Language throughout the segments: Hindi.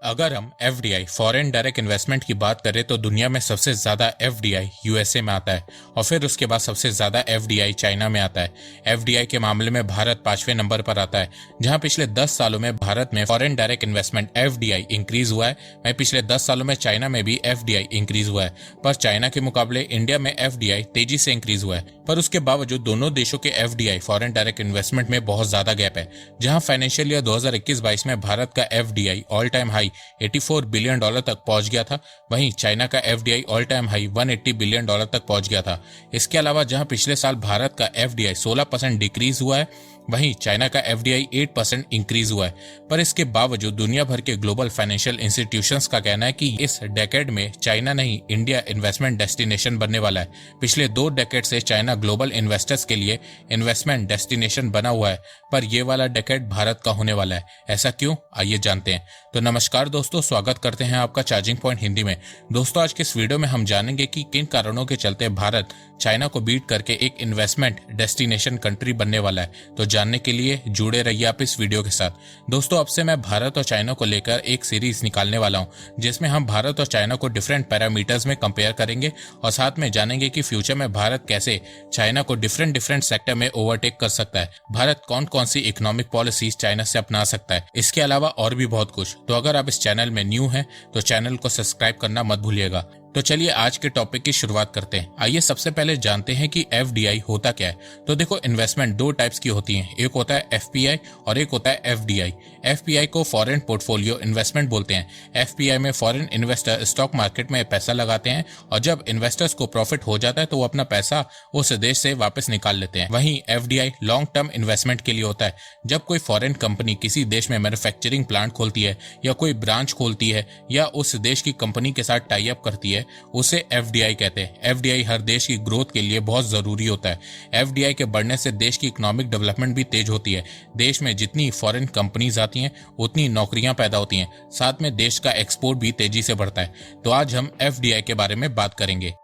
अगर हम एफडीआई फॉरेन डायरेक्ट इन्वेस्टमेंट की बात करें तो दुनिया में सबसे ज्यादा एफडीआई यूएसए में आता है और फिर उसके बाद सबसे ज्यादा एफडीआई चाइना में आता है। एफडीआई के मामले में भारत 5वें नंबर पर आता है, जहां पिछले 10 सालों में भारत में foreign direct investment FDI increase हुआ है। वहीं पिछले 10 सालों में चाइना में भी एफडीआई इंक्रीज हुआ है, पर चाइना के मुकाबले इंडिया में एफडीआई तेजी से इंक्रीज हुआ है। पर उसके बावजूद दोनों देशों के एफडीआई फॉरेन डायरेक्ट इन्वेस्टमेंट में बहुत ज्यादा गैप है। जहां फाइनेंशियल ईयर 2021-22 में भारत का FDI all time high $84 billion तक पहुंच गया था, वहीं चाइना का FDI all time high $180 billion तक पहुंच गया था। इसके अलावा जहां पिछले साल भारत का एफडीआई 16% डिक्रीज हुआ है, वहीं चाइना का एफडीआई 8% इंक्रीज हुआ है। पर इसके बावजूद दुनिया भर के ग्लोबल फाइनेंशियल इंस्टीट्यूशंस का कहना है कि इस डेकेड में चाइना नहीं इंडिया इन्वेस्टमेंट डेस्टिनेशन बनने वाला है। पिछले 2 डेकेड से चाइना ग्लोबल इन्वेस्टर्स के लिए इन्वेस्टमेंट डेस्टिनेशन बना हुआ है, पर यह वाला डेकेड भारत का होने वाला है। ऐसा क्यों, आइए जानते हैं। तो नमस्कार दोस्तों, स्वागत करते हैं आपका चार्जिंग पॉइंट हिंदी में। दोस्तों, आज के इस वीडियो में हम जानेंगे कि किन कारणों के चलते भारत चाइना को बीट करके एक इन्वेस्टमेंट डेस्टिनेशन कंट्री बनने वाला है। तो जानने के लिए जुड़े रहिए आप इस वीडियो के साथ। दोस्तों, अब से मैं भारत और चाइना को लेकर एक सीरीज निकालने वाला हूं, जिसमें हम भारत और चाइना को डिफरेंट पैरामीटर्स में कंपेयर करेंगे और साथ में जानेंगे कि फ्यूचर में भारत कैसे चाइना को डिफरेंट सेक्टर में ओवरटेक कर सकता है। भारत कौन कौन सी इकोनॉमिक पॉलिसीज चाइना से अपना सकता है, इसके अलावा और भी बहुत कुछ। तो अगर आप इस चैनल में न्यू हैं तो चैनल को सब्सक्राइब करना मत भूलिएगा। तो चलिए आज के टॉपिक की शुरुआत करते हैं। आइए सबसे पहले जानते हैं कि एफडीआई होता क्या है। तो देखो, इन्वेस्टमेंट 2 टाइप्स की होती हैं, एक होता है एफपीआई और एक होता है एफडीआई। एफपीआई को फॉरेन पोर्टफोलियो इन्वेस्टमेंट बोलते हैं। एफपीआई में फॉरेन इन्वेस्टर स्टॉक मार्केट में पैसा लगाते हैं और जब इन्वेस्टर्स को प्रॉफिट हो जाता है तो वो अपना पैसा उस देश से वापस निकाल लेते हैं। वहीं एफडीआई लॉन्ग टर्म इन्वेस्टमेंट के लिए होता है। जब कोई फॉरेन कंपनी किसी देश में मैन्युफैक्चरिंग प्लांट खोलती है या कोई ब्रांच खोलती है या उस देश की कंपनी के साथ टाई अप करती है, उसे एफडीआई कहते हैं। एफडीआई हर देश की ग्रोथ के लिए बहुत जरूरी होता है। एफडीआई के बढ़ने से देश की इकोनॉमिक डेवलपमेंट भी तेज होती है। देश में जितनी फॉरेन कंपनीज आती हैं उतनी नौकरियां पैदा होती हैं, साथ में देश का एक्सपोर्ट भी तेजी से बढ़ता है। तो आज हम एफडीआई के बारे में बात करेंगे।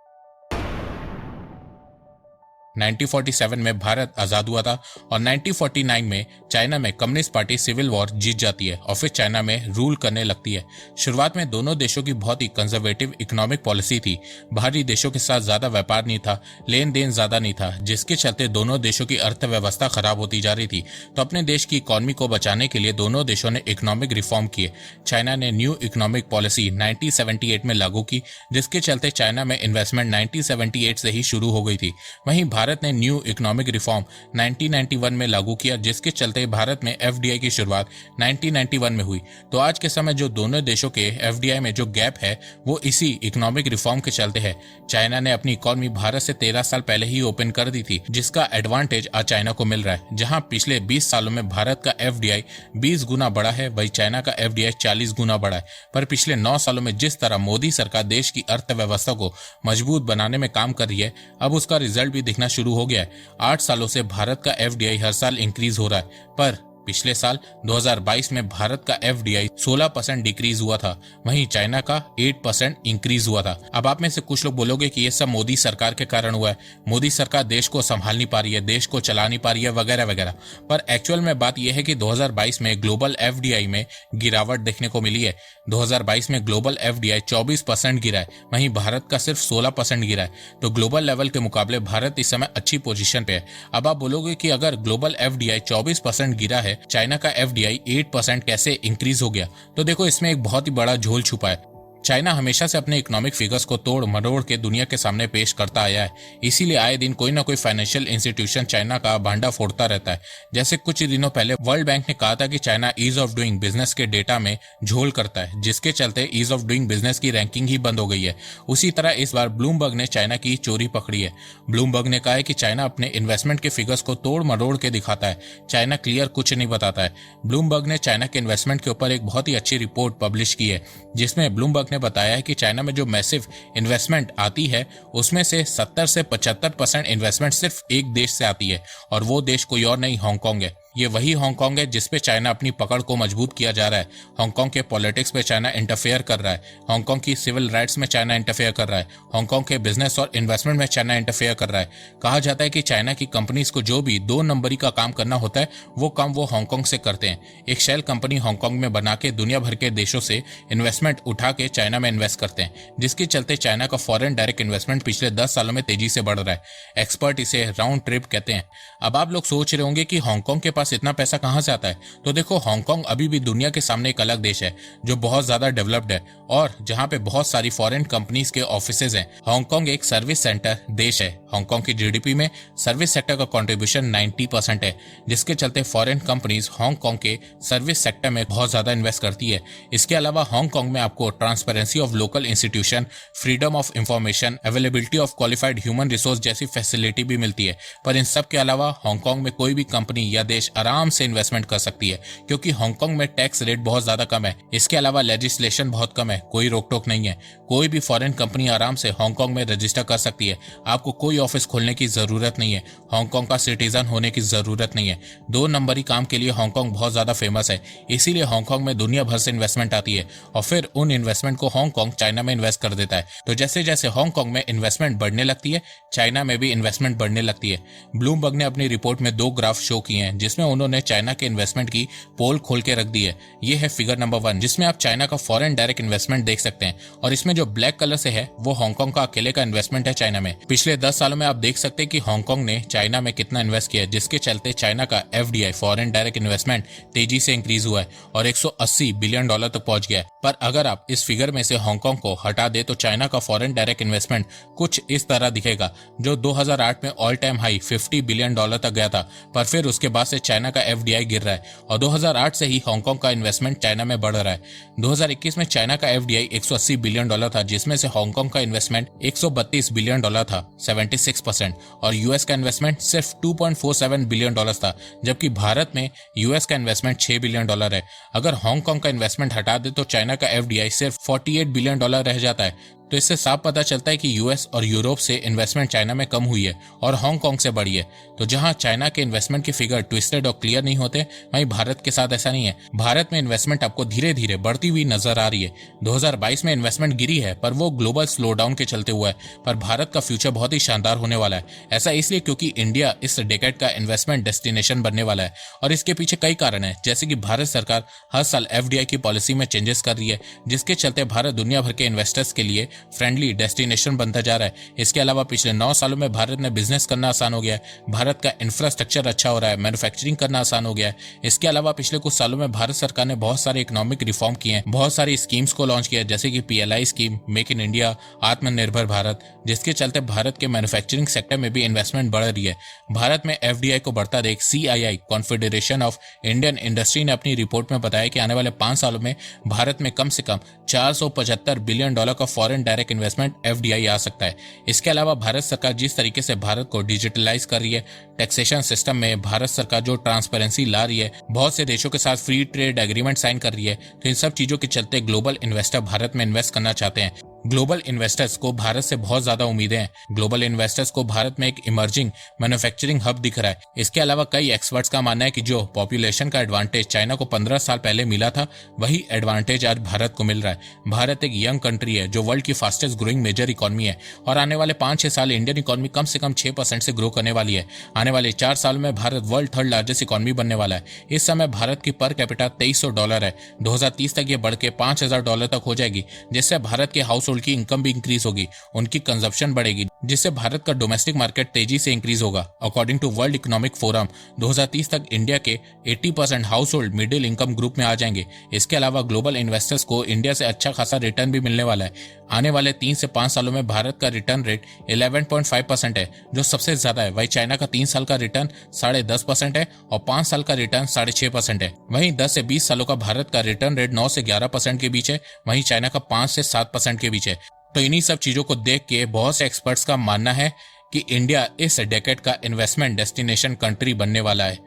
1947 में भारत आजाद हुआ था और 1949 में चाइना में कम्युनिस्ट पार्टी सिविल वॉर जीत जाती है और फिर चाइना में रूल करने लगती है। शुरुआत में दोनों देशों की बहुत ही कंजर्वेटिव इकोनॉमिक पॉलिसी थी। बाहरी देशों के साथ ज्यादा व्यापार नहीं था, लेन देन ज्यादा नहीं था, जिसके चलते दोनों देशों की अर्थव्यवस्था खराब होती जा रही थी। तो अपने देश की इकोनॉमी को बचाने के लिए दोनों देशों ने इकोनॉमिक रिफॉर्म किए। चाइना ने न्यू इकोनॉमिक पॉलिसी 1978 में लागू की, जिसके चलते चाइना में इन्वेस्टमेंट 1978 से ही शुरू हो गई थी। वहीं भारत ने न्यू इकोनॉमिक रिफॉर्म 1991 में लागू किया, जिसके चलते भारत में एफडीआई की शुरुआत 1991 में हुई। तो आज के समय जो दोनों देशों के एफडीआई में जो गैप है वो इसी इकोनॉमिक रिफॉर्म के चलते है। चाइना ने अपनी इकोनॉमी भारत से 13 साल पहले ही ओपन कर दी थी, जिसका एडवांटेज आज चाइना को मिल रहा है। जहां पिछले 20 सालों में भारत का एफडीआई 20 गुना बढ़ा है, वही चाइना का एफडीआई 40 गुना बढ़ा है। पर पिछले 9 सालों में जिस तरह मोदी सरकार देश की अर्थव्यवस्था को मजबूत बनाने में काम कर रही है, अब उसका रिजल्ट भी दिखना शुरू हो गया है। 8 सालों से भारत का एफडीआई हर साल इंक्रीज हो रहा है, पर पिछले साल 2022 में भारत का एफडीआई 16% डिक्रीज हुआ था, वहीं चाइना का 8% इंक्रीज हुआ था। अब आप में से कुछ लोग बोलोगे कि ये सब मोदी सरकार के कारण हुआ है, मोदी सरकार देश को संभाल नहीं पा रही है, देश को चला नहीं पा रही है, वगैरह वगैरह। पर एक्चुअल में बात यह है कि 2022 में ग्लोबल एफडीआई में गिरावट देखने को मिली है। 2022 में ग्लोबल एफडीआई 24% गिरा है, वहीं भारत का सिर्फ 16% गिरा है। तो ग्लोबल लेवल के मुकाबले भारत इस समय अच्छी पोजीशन पे है। अब आप बोलोगे कि अगर ग्लोबल एफडीआई 24% गिरा है, चाइना का एफडीआई 8% कैसे इंक्रीज हो गया? तो देखो, इसमें एक बहुत ही बड़ा झोल छुपा है। चाइना हमेशा से अपने इकोनॉमिक फिगर्स को तोड़ मरोड़ के दुनिया के सामने पेश करता आया है, इसीलिए आए दिन कोई ना कोई फाइनेंशियल इंस्टीट्यूशन चाइना का भांडा फोड़ता रहता है। जैसे कुछ दिनों पहले वर्ल्ड बैंक ने कहा था कि China ease of doing business के डेटा में झोल करता है, जिसके चलते ईज ऑफ डूइंग बिजनेस की रैंकिंग ही बंद हो गई है। उसी तरह इस बार ब्लूमबर्ग ने चाइना की चोरी पकड़ी है। ब्लूमबर्ग ने कहा है कि चाइना अपने इन्वेस्टमेंट के फिगर्स को तोड़ मरोड़ के दिखाता है, चाइना क्लियर कुछ नहीं बताता है। ब्लूमबर्ग ने चाइना के इन्वेस्टमेंट के ऊपर एक बहुत ही अच्छी रिपोर्ट पब्लिश की है, जिसमें ब्लूमबर्ग ने बताया है कि चाइना में जो मैसिव इन्वेस्टमेंट आती है उसमें से 70 से 75% इन्वेस्टमेंट सिर्फ एक देश से आती है और वो देश कोई और नहीं, हांगकांग है। ये वही हांगकांग है जिसपे चाइना अपनी पकड़ को मजबूत किया जा रहा है। हांगकांग के पॉलिटिक्स पे चाइना इंटरफेयर कर रहा है, हांगकांग की सिविल राइट्स में चाइना इंटरफेयर कर रहा है, हांगकांग के बिजनेस और इन्वेस्टमेंट में चाइना इंटरफेयर कर रहा है। कहा जाता है कि चाइना की कंपनीज को जो भी 2 नंबरी का काम करना होता है वो काम वो हांगकांग से करते हैं। एक शेल कंपनी हांगकांग में बना के दुनिया भर के देशों से इन्वेस्टमेंट उठा के चाइना में इन्वेस्ट करते हैं, जिसके चलते चाइना का फॉरेन डायरेक्ट इन्वेस्टमेंट पिछले 10 सालों में तेजी से बढ़ रहा है। एक्सपर्ट इसे राउंड ट्रिप कहते हैं। अब आप लोग सोच रहे होंगे कि हांगकांग के पास इतना पैसा कहां से आता है, तो देखो हांगकांग अभी भी दुनिया के सामने एक अलग देश है जो बहुत ज्यादा डेवलप्ड है और जहां पे बहुत सारी फॉरेन कंपनीज के ऑफिसेज हैं। हांगकांग एक सर्विस सेंटर देश है। हांगकांग की जीडीपी में सर्विस सेक्टर का कंट्रीब्यूशन 90% है, जिसके चलते फॉरेन कंपनीज हांगकांग के सर्विस सेक्टर में बहुत ज्यादा इन्वेस्ट करती है। इसके अलावा हांगकांग में आपको transparency of local institution, freedom of information, availability of qualified human resource जैसी फैसिलिटी भी मिलती है। पर इन सब के अलावा हांगकांग में कोई भी कंपनी या देश आराम से इन्वेस्टमेंट कर सकती है, क्योंकि हांगकांग में टैक्स रेट बहुत ज्यादा कम है। इसके अलावा लेजिस्लेशन बहुत कम है, कोई रोक टोक नहीं है। कोई भी फॉरेन कंपनी आराम से हांगकांग में रजिस्टर कर सकती है। आपको कोई ऑफिस खोलने की जरूरत नहीं है, हांगकांग का सिटीजन होने की जरूरत नहीं है। 2 नंबरी काम के लिए हांगकांग बहुत ज्यादा फेमस है, इसीलिए हांगकांग में दुनिया भर से इन्वेस्टमेंट आती है और फिर उन इन्वेस्टमेंट को हांगकांग चाइना में इन्वेस्ट कर देता है। तो जैसे जैसे हांगकांग में इन्वेस्टमेंट बढ़ने लगती है, चाइना में भी इन्वेस्टमेंट बढ़ने लगती है। ब्लूमबर्ग ने अपनी रिपोर्ट में 2 ग्राफ शो किए हैं जिसमें उन्होंने चाइना के इन्वेस्टमेंट की पोल खोल के रख दी है। ये है फिगर नंबर 1, जिसमें आप चाइना का फॉरेन डायरेक्ट इन्वेस्टमेंट देख सकते हैं और इसमें जो ब्लैक कलर से है वो हांगकांग का अकेले का इन्वेस्टमेंट है चाइना में। पिछले 10 सालों में आप देख सकते हैं कि हांगकांग ने चाइना में कितना इन्वेस्ट किया है, जिसके चलते चाइना का एफडीआई फॉरेन डायरेक्ट इन्वेस्टमेंट तेजी से इंक्रीज हुआ है और $180 बिलियन तक पहुंच गया है। पर अगर आप इस फिगर में से हांगकांग को हटा दे तो चाइना का फॉरेन डायरेक्ट इन्वेस्टमेंट कुछ इस तरह दिखेगा, जो 2008 में ऑल टाइम हाई $50 बिलियन तक गया था। पर फिर उसके बाद से चाइना का एफडीआई गिर रहा है और 2008 से ही हांगकांग का इन्वेस्टमेंट चाइना में बढ़ रहा है। 2021 में चाइना का एफडीआई $180 बिलियन था, जिसमें से हांगकांग का इन्वेस्टमेंट $132 बिलियन था 76%, और यूएस का इन्वेस्टमेंट सिर्फ $2.47 बिलियन था, जबकि भारत में यूएस का इन्वेस्टमेंट $6 बिलियन है। अगर हांगकांग का इन्वेस्टमेंट हटा दे तो चाइना का एफडीआई सिर्फ $48 बिलियन रह जाता है। तो इससे साफ पता चलता है कि यूएस और यूरोप से इन्वेस्टमेंट चाइना में कम हुई है और हांगकांग से बढ़ी है। तो जहां चाइना के इन्वेस्टमेंट के फिगर ट्विस्टेड और क्लियर नहीं होते, वहीं भारत के साथ ऐसा नहीं है। भारत में इन्वेस्टमेंट आपको धीरे धीरे बढ़ती हुई नजर आ रही है। 2022 में इन्वेस्टमेंट गिरी है, पर वो ग्लोबल स्लो डाउन के चलते हुआ है। पर भारत का फ्यूचर बहुत ही शानदार होने वाला है। ऐसा इसलिए क्योंकि इंडिया इस डेकेड का इन्वेस्टमेंट डेस्टिनेशन बनने वाला है और इसके पीछे कई कारण है, जैसे कि भारत सरकार हर साल एफडीआई की पॉलिसी में चेंजेस कर रही है, जिसके चलते भारत दुनिया भर के इन्वेस्टर्स के लिए फ्रेंडली डेस्टिनेशन बनता जा रहा है। इसके अलावा पिछले 9 सालों में भारत में बिजनेस करना आसान हो गया है। भारत का इंफ्रास्ट्रक्चर अच्छा हो रहा है, मैन्युफैक्चरिंग करना आसान हो गया है। इसके अलावा पिछले कुछ सालों में भारत सरकार ने बहुत सारे इकोनॉमिक रिफॉर्म किए हैं, बहुत सारी स्कीम्स को लॉन्च किया है, जैसे कि PLI scheme, make in India, आत्मनिर्भर भारत, जिसके चलते भारत के मैन्युफैक्चरिंग सेक्टर में भी इन्वेस्टमेंट बढ़ रही है। भारत में एफडीआई को बढ़ता देख CII, confederation of Indian industry, ने अपनी रिपोर्ट में बताया कि आने वाले 5 सालों में भारत में कम से कम $475 बिलियन का फॉरेन डायरेक्ट इन्वेस्टमेंट एफडीआई आ सकता है। इसके अलावा भारत सरकार जिस तरीके से भारत को डिजिटलाइज कर रही है, टैक्सेशन सिस्टम में भारत सरकार जो ट्रांसपेरेंसी ला रही है, बहुत से देशों के साथ फ्री ट्रेड एग्रीमेंट साइन कर रही है, तो इन सब चीजों के चलते ग्लोबल इन्वेस्टर भारत में इन्वेस्ट करना चाहते हैं। ग्लोबल इन्वेस्टर्स को भारत से बहुत ज्यादा उम्मीदें हैं। ग्लोबल इन्वेस्टर्स को भारत में एक इमर्जिंग मैन्युफैक्चरिंग हब दिख रहा है। इसके अलावा कई एक्सपर्ट्स का मानना है कि जो पॉपुलेशन का एडवांटेज चाइना को 15 साल पहले मिला था, वही एडवांटेज आज भारत को मिल रहा है। भारत एक यंग कंट्री है जो वर्ल्ड की फास्टेस्ट ग्रोइंग मेजर इकोनॉमी है और आने वाले 5-6 साल इंडियन इकोनॉमी कम से कम 6% से ग्रो करने वाली है। आने वाले 4 सालों में Bharat world 3rd largest economy बनने वाला है। इस समय भारत की पर कैपिटा $2300 है। 2030 तक ये बढ़ के $5000 तक हो जाएगी, जिससे भारत के हाउस होल्ड की इनकम भी इंक्रीज होगी, उनकी कंजप्शन बढ़ेगी, जिससे भारत का डोमेस्टिक मार्केट तेजी से इंक्रीज होगा। According to World Economic Forum 2030 तक इंडिया के 80% household middle income group में आ जाएंगे। इसके अलावा ग्लोबल इन्वेस्टर्स को इंडिया से अच्छा खासा रिटर्न भी मिलने वाला है। आने वाले 3 से 5 सालों में भारत का रिटर्न रेट 11.5% है, जो सबसे ज्यादा है। वहीं चाइना का 3 साल का रिटर्न 10.5% है और 5 साल का रिटर्न 6.5% है। वहीं 10 से 20 सालों का भारत का रिटर्न रेट 9 से 11% के बीच है, वहीं चाइना का 5 से 7% के बीच है। तो इन्हीं सब चीजों को देख के बहुत से एक्सपर्ट्स का मानना है कि इंडिया इस डेकेड का इन्वेस्टमेंट डेस्टिनेशन कंट्री बनने वाला है।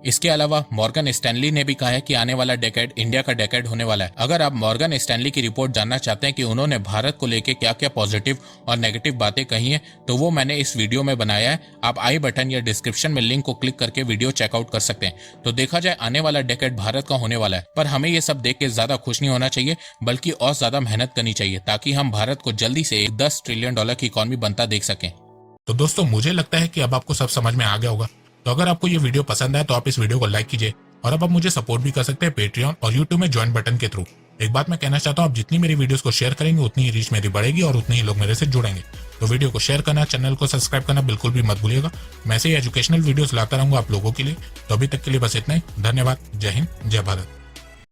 इसके अलावा मॉर्गन स्टैनली ने भी कहा है कि आने वाला डेकेड इंडिया का डेकेड होने वाला है। अगर आप मॉर्गन स्टैनली की रिपोर्ट जानना चाहते हैं कि उन्होंने भारत को लेकर क्या क्या पॉजिटिव और नेगेटिव बातें कही हैं, तो वो मैंने इस वीडियो में बनाया है। आप आई बटन या डिस्क्रिप्शन में लिंक को क्लिक करके वीडियो चेकआउट कर सकते हैं। तो देखा जाए आने वाला डेकेड भारत का होने वाला है, पर हमें ये सब देख के ज्यादा खुश नहीं होना चाहिए, बल्कि और ज्यादा मेहनत करनी चाहिए ताकि हम भारत को जल्दी से एक $10 ट्रिलियन की इकॉनमी बनता देख सकें। तो दोस्तों, मुझे लगता है कि अब आपको सब समझ में आ गया होगा। तो अगर आपको ये वीडियो पसंद आए तो आप इस वीडियो को लाइक कीजिए, और अब आप मुझे सपोर्ट भी कर सकते हैं पेट्रियन और यूट्यूब में ज्वाइन बटन के थ्रू। एक बात मैं कहना चाहता हूँ, आप जितनी मेरी वीडियोस को शेयर करेंगे उतनी ही रीच मेरी बढ़ेगी और उतने ही लोग मेरे से जुड़ेंगे। तो वीडियो को शेयर करना, चैनल को सब्सक्राइब करना बिल्कुल भी मत भूलिएगा। मैं ऐसे ही एजुकेशनल वीडियोस लाता रहूंगा आप लोगों के लिए। तो अभी तक के लिए बस इतना ही। धन्यवाद। जय हिंद, जय भारत।